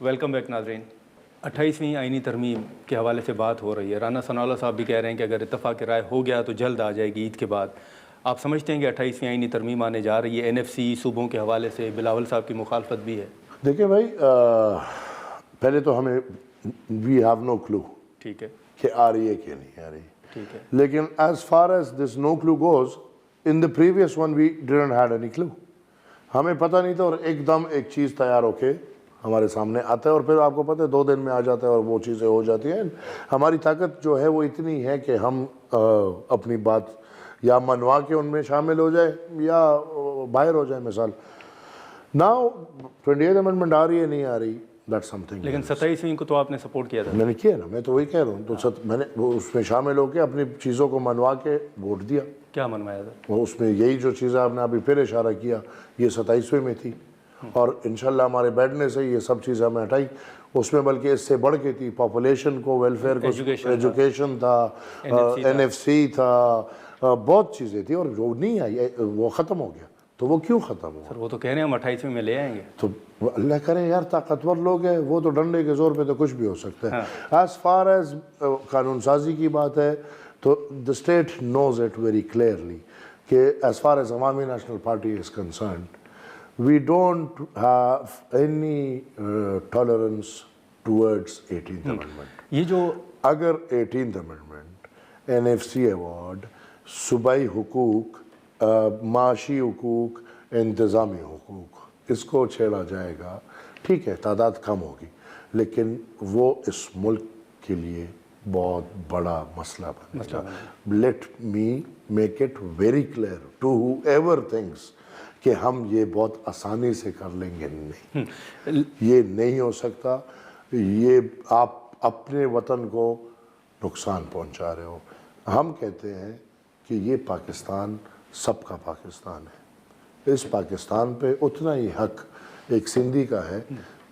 Welcome back ناظرین. 28ویں آئینی ترمیم کے حوالے سے بات ہو رہی ہے. رانا ثناء اللہ صاحب بھی کہہ رہے ہیں کہ اگر اتفاق رائے ہو گیا تو جلد آ جائے گی عید کے بعد. آپ سمجھتے ہیں کہ 28ویں آئینی ترمیم آنے جا رہی ہے؟ NFC صوبوں کے حوالے سے بلاول صاحب کی مخالفت بھی ہے. دیکھیں بھائی، پہلے تو ہمیں وی ہیو نو کلو ٹھیک ہے، کہ آ رہی ہے کہ نہیں آ رہی. ٹھیک ہے. لیکن as far as this new clue goes, in the previous one we didn't had any clue. ہمیں پتہ نہیں تھا، اور ایک دم ایک چیز تیار ہو کے ہمارے سامنے آتا ہے، اور پھر آپ کو پتہ ہے 2 دن میں آ جاتا ہے اور وہ چیزیں ہو جاتی ہیں. ہماری طاقت جو ہے وہ اتنی ہے کہ ہم اپنی بات یا منوا کے ان میں شامل ہو جائے یا باہر ہو جائے. مثال ناؤ 28 امنڈمنٹ آ رہی ہے نہیں آ رہی، دیٹ سم تھنگ. لیکن 27ویں کو تو آپ نے سپورٹ کیا تھا. میں نے کیا نا، میں تو وہی کہہ رہا ہوں. تو میں نے اس میں شامل ہو کے اپنی چیزوں کو منوا کے ووٹ دیا. کیا منوایا تھا؟ وہ اس میں یہی جو چیزیں آپ نے ابھی پھر اشارہ کیا، یہ 27ویں میں تھی، اور انشاءاللہ ہمارے بیٹھنے سے یہ سب چیزیں ہمیں ہٹائی. اس میں بلکہ اس سے بڑھ کے تھی، پاپولیشن کو، ویلفیئر کو، ایجوکیشن تھا، NFC تھا، بہت چیزیں تھیں، اور جو نہیں آئی وہ ختم ہو گیا. تو وہ کیوں ختم ہوا؟ سر وہ تو کہہ رہے ہیں ہم 28ویں میں لے آئیں گے. تو اللہ کرے یار، طاقتور لوگ ہیں وہ تو ڈنڈے کے زور پہ تو کچھ بھی ہو سکتا ہے. ایز فار ایز قانون سازی کی بات ہے تو the state knows it very clearly کہ as far as Awami National Party is concerned, we don't have any tolerance towards 18th amendment. یہ جو اگر 18th امنڈمنٹ، NFC ایوارڈ، صوبائی حقوق، معاشی حقوق، انتظامی حقوق، اس کو چھیڑا جائے گا، ٹھیک ہے تعداد کم ہوگی، لیکن وہ اس ملک کے لیے بہت بڑا مسئلہ بنے گا. Let me make it very clear to whoever thinks کہ ہم یہ بہت آسانی سے کر لیں گے. نہیں، یہ نہیں ہو سکتا. یہ آپ اپنے وطن کو نقصان پہنچا رہے ہو. ہم کہتے ہیں کہ یہ پاکستان سب کا پاکستان ہے. اس پاکستان پہ اتنا ہی حق ایک سندھی کا ہے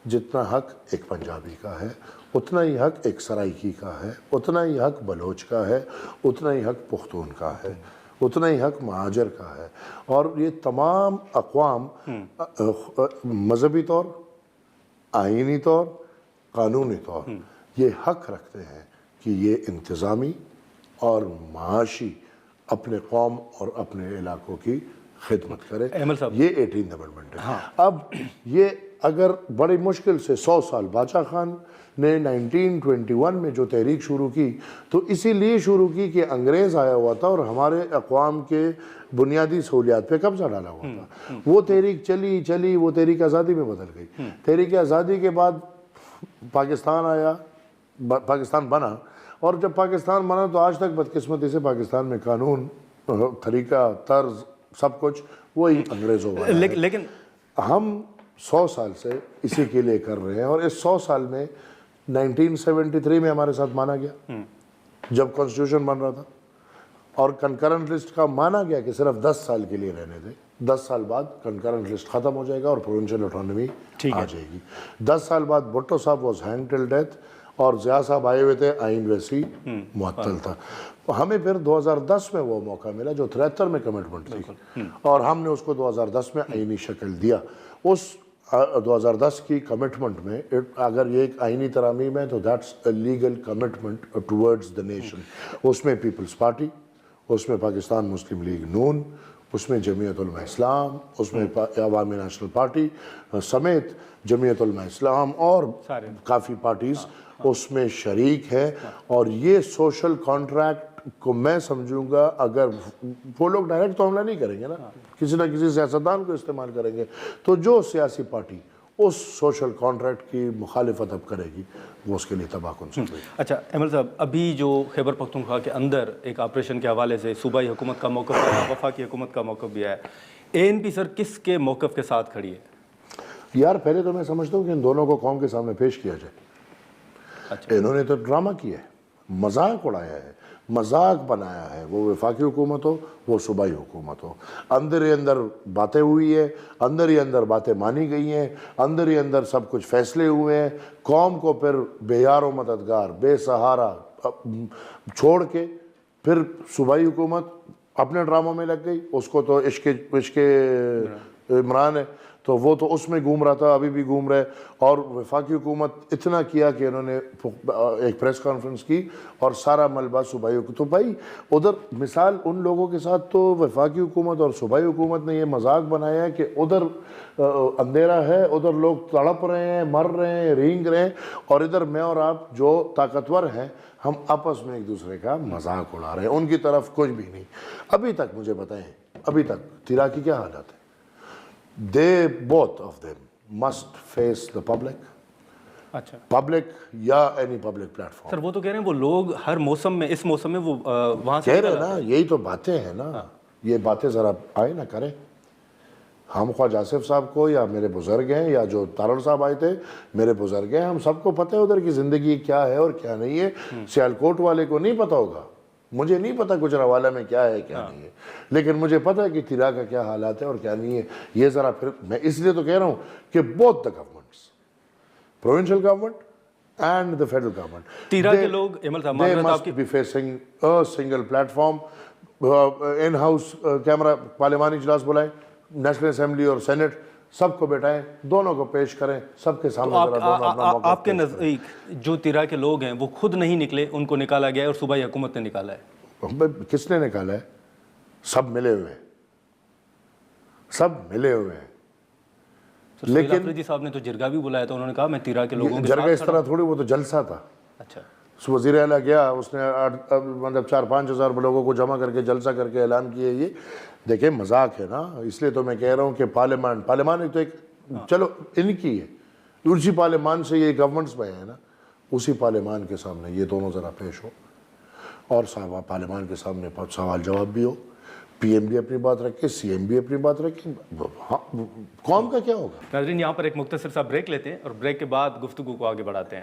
جتنا حق ایک پنجابی کا ہے، اتنا ہی حق ایک سرائکی کا ہے، اتنا ہی حق بلوچ کا ہے، اتنا ہی حق پختون کا ہے، اتنا ہی حق مہاجر کا ہے. اور یہ تمام اقوام مذہبی طور، آئینی طور، قانونی طور یہ حق رکھتے ہیں کہ یہ انتظامی اور معاشی اپنے قوم اور اپنے علاقوں کی خدمت کرے. یہ 18th امنڈمنٹ ہے. اب یہ اگر بڑی مشکل سے 100 سال باچا خان نے 1921 میں جو تحریک شروع کی تو اسی لیے شروع کی کہ انگریز آیا ہوا تھا اور ہمارے اقوام کے بنیادی سہولیات پہ قبضہ ڈالا ہوا تھا. وہ تحریک چلی، وہ تحریک آزادی میں بدل گئی. تحریک آزادی کے بعد پاکستان آیا، پاکستان بنا، اور جب پاکستان بنا تو آج تک بدقسمتی سے پاکستان میں قانون، طریقہ، طرز، سب کچھ وہی انگریزوں والا ہے. لیکن ہم 100 سال سے اسی کے لیے کر رہے ہیں، اور اس 100 سال میں 1973 میں ہمارے ساتھ مانا گیا جب کانسٹیٹیوشن بن رہا تھا، اور کنکرنٹ لسٹ کا مانا گیا کہ صرف 10 سال کے لیے رہنے دیں. 10 سال بعد کنکرنٹ لسٹ ختم ہو جائے گا اور پروونشل اٹھانومی آ جائے گی. 10 سال بعد بھٹو صاحب واز ہینگ ٹل ڈیتھ، اور ضیاء صاحب آئے ہوئے تھے، آئین ویسی معطل تھا. ہمیں پھر 2010 میں وہ موقع ملا جو 73 میں کمٹمنٹ تھی، اور ہم نے اس کو 2010 میں آئینی شکل دیا. اس 2010 کی کمٹمنٹ میں اگر یہ ایک آئینی ترامیم ہے تو that's a legal commitment towards the nation. اس میں پیپلز پارٹی، اس میں پاکستان مسلم لیگ نون، اس میں جمعیت علماء اسلام، اس میں عوامی نیشنل پارٹی سمیت جمعیت علماء اسلام اور کافی پارٹیز اس میں شریک ہے. اور یہ سوشل کانٹریکٹ کو میں سمجھوں گا، اگر وہ لوگ ڈائریکٹ تو حملہ نہیں کریں گے نا، کسی نہ کسی سیاستدان کو استعمال کریں گے، تو جو سیاسی پارٹی اس سوشل کانٹریکٹ کی مخالفت اب کرے گی وہ اس کے لیے تباہ کن ثابت ہوگی. اچھا احمد صاحب، ابھی جو خیبر پختونخوا کے اندر ایک آپریشن کے حوالے سے صوبائی حکومت کا موقف ہے، وفاقی حکومت کا موقف بھی ہے، ANP سر کس کے موقف کے ساتھ کھڑی ہے؟ یار پہلے تو میں سمجھتا ہوں کہ ان دونوں کو قوم کے سامنے پیش کیا جائے. انہوں نے تو ڈرامہ کیا ہے، مذاق اڑایا ہے، مذاق بنایا ہے. وہ وفاقی حکومت ہو، وہ صوبائی حکومت ہو، اندر ہی اندر باتیں ہوئی ہیں، اندر ہی اندر باتیں مانی گئی ہیں، اندر ہی اندر سب کچھ فیصلے ہوئے ہیں. قوم کو پھر بے یار و مددگار، بے سہارا چھوڑ کے پھر صوبائی حکومت اپنے ڈراموں میں لگ گئی. اس کو تو عشق عمران ہے. تو وہ تو اس میں گھوم رہا تھا, ابھی بھی گھوم رہے. اور وفاقی حکومت اتنا کیا کہ انہوں نے ایک پریس کانفرنس کی اور سارا ملبہ صوبائی حکومت. تو بھائی ادھر مثال ان لوگوں کے ساتھ تو وفاقی حکومت اور صوبائی حکومت نے یہ مذاق بنایا ہے کہ ادھر اندھیرا ہے, ادھر لوگ تڑپ رہے ہیں, مر رہے ہیں, رینگ رہے ہیں, اور ادھر میں اور آپ جو طاقتور ہیں ہم آپس میں ایک دوسرے کا مذاق اڑا رہے ہیں. ان کی طرف کچھ بھی نہیں. ابھی تک مجھے بتائیں, ابھی تک تیرا کی کیا حالت ہے؟ They both of them must face the اچھا public یا any public platform. سر, وہ تو کہہ رہے ہیں وہ لوگ ہر موسم میں, اس موسم میں وہ وہاں سے کہہ رہے نا, یہی تو باتیں ہیں نا. یہ باتیں ذرا آئے نہ کریں. ہم خواجہ آصف صاحب کو یا میرے بزرگ ہیں یا جو تارڑ صاحب آئے تھے میرے بزرگ ہیں, ہم سب کو پتہ ہے ادھر کی زندگی کیا ہے اور کیا نہیں ہے. سیالکوٹ والے کو نہیں پتہ ہوگا, مجھے نہیں پتہ گجرانوالہ میں کیا ہے کیا نہیں ہے, لیکن مجھے پتہ ہے کہ تیرا کا کیا حالات ہے اور کیا نہیں ہے. یہ ذرا پھر میں اس لیے تو کہہ رہا ہوں کہ both the governments, provincial government and the federal government, تیرا کے لوگ احمد صاحب they معذرت آپ must be facing a single platform. In house camera پارلیمانی اجلاس بلائیں, نیشنل اسمبلی اور سینٹ سب کو بیٹھائیں, دونوں کو پیش کریں, سب کے سامنے ذرا دونوں اپنا موقع. آپ کے نزدیک جو تیرا کے لوگ ہیں وہ خود نہیں نکلے, ان کو نکالا گیا ہے اور صوبائی حکومت نے نکالا ہے؟ کس نے نکالا ہے؟ سب ملے ہوئے ہیں, سب ملے ہوئے ہیں. لیکن جی صاحب نے تو جرگہ بھی بلایا تھا, انہوں نے کہا میں تیرا کے لوگوں کے جرگہ اس طرح تھوڑی, وہ تو جلسہ تھا. اچھا, وزیر اعلیٰ گیا, اس نے مطلب 4-5 ہزار لوگوں کو جمع کر کے جلسہ کر کے اعلان کیے. یہ دیکھیں مذاق ہے نا. اس لیے تو میں کہہ رہا ہوں کہ پارلیمان ایک تو ایک چلو ان کی ہے, اسی پارلیمان سے یہ گورنمنٹس میں ہے نا, اسی پارلیمان کے سامنے یہ دونوں ذرا پیش ہو اور پارلیمان کے سامنے سوال جواب بھی ہو. پی ایم بھی اپنی بات رکھے, سی ایم بھی اپنی بات رکھے. قوم کا کیا ہوگا؟ ناظرین یہاں پر ایک مختصر سا بریک لیتے ہیں اور بریک کے بعد گفتگو کو آگے بڑھاتے ہیں.